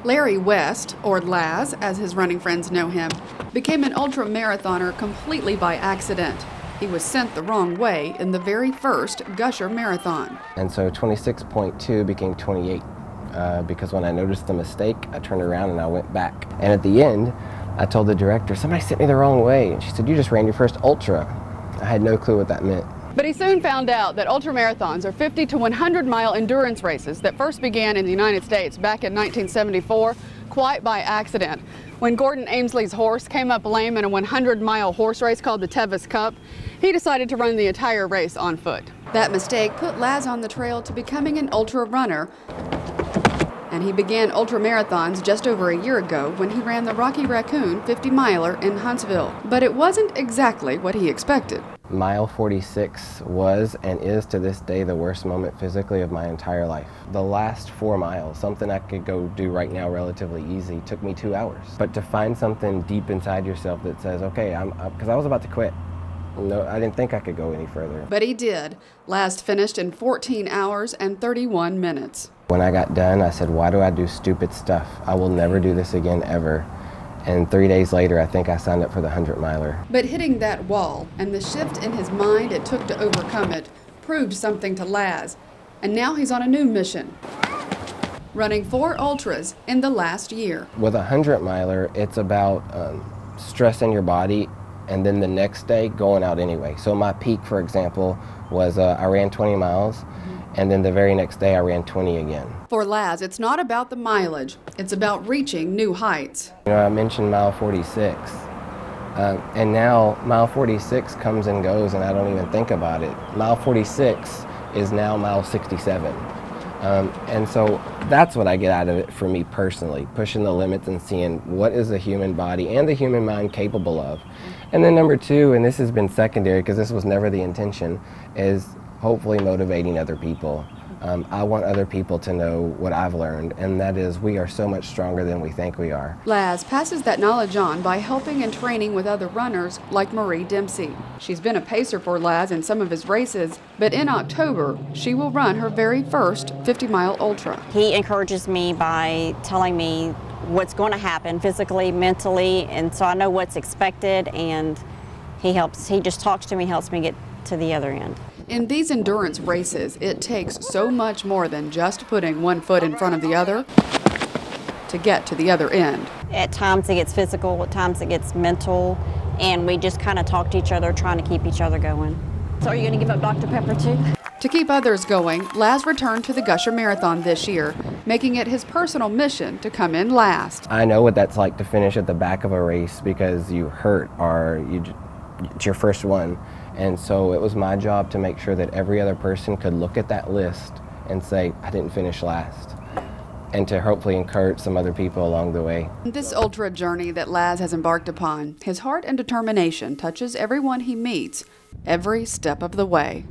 Larry West, or Laz as his running friends know him, became an ultra-marathoner completely by accident. He was sent the wrong way in the very first Gusher Marathon. And so 26.2 became 28 because when I noticed the mistake, I turned around and I went back. And at the end, I told the director, somebody sent me the wrong way. And she said, you just ran your first ultra. I had no clue what that meant. But he soon found out that ultramarathons are 50 to 100 mile endurance races that first began in the United States back in 1974, quite by accident. When Gordon Amesley's horse came up lame in a 100-mile horse race called the Tevis Cup, he decided to run the entire race on foot. That mistake put Laz on the trail to becoming an ultra runner, and he began ultramarathons just over a year ago when he ran the Rocky Raccoon 50-miler in Huntsville. But it wasn't exactly what he expected. Mile 46 was and is to this day the worst moment physically of my entire life. The last 4 miles, something I could go do right now relatively easy, took me 2 hours. But to find something deep inside yourself that says, okay, because I was about to quit. No, I didn't think I could go any further. But he did. Last finished in 14 hours and 31 minutes. When I got done, I said, why do I do stupid stuff? I will never do this again, ever. And 3 days later, I think I signed up for the 100-miler. But hitting that wall and the shift in his mind it took to overcome it proved something to Laz. And now he's on a new mission, running 4 ultras in the last year. With a 100-miler, it's about stressing your body and then the next day going out anyway. So my peak, for example, was I ran 20 miles. And then the very next day I ran 20 again. For Laz, it's not about the mileage, it's about reaching new heights. You know, I mentioned mile 46, and now mile 46 comes and goes and I don't even think about it. Mile 46 is now mile 67. And so that's what I get out of it for me personally, pushing the limits and seeing what is the human body and the human mind capable of. And then number 2, and this has been secondary because this was never the intention, is hopefully motivating other people. I want other people to know what I've learned, and that is we are so much stronger than we think we are. Laz passes that knowledge on by helping and training with other runners like Marie Dempsey. She's been a pacer for Laz in some of his races, but in October, she will run her very first 50-mile ultra. He encourages me by telling me what's going to happen physically, mentally, and so I know what's expected, and he just talks to me, helps me get to the other end. In these endurance races, it takes so much more than just putting one foot in front of the other to get to the other end. At times it gets physical, at times it gets mental, and we just kind of talk to each other, trying to keep each other going. So are you going to give up Dr. Pepper too? To keep others going, Laz returned to the Gusher Marathon this year, making it his personal mission to come in last. I know what that's like to finish at the back of a race because you hurt or it's your first one. And so it was my job to make sure that every other person could look at that list and say, I didn't finish last, and to hopefully encourage some other people along the way. This ultra journey that Laz has embarked upon, his heart and determination touches everyone he meets every step of the way.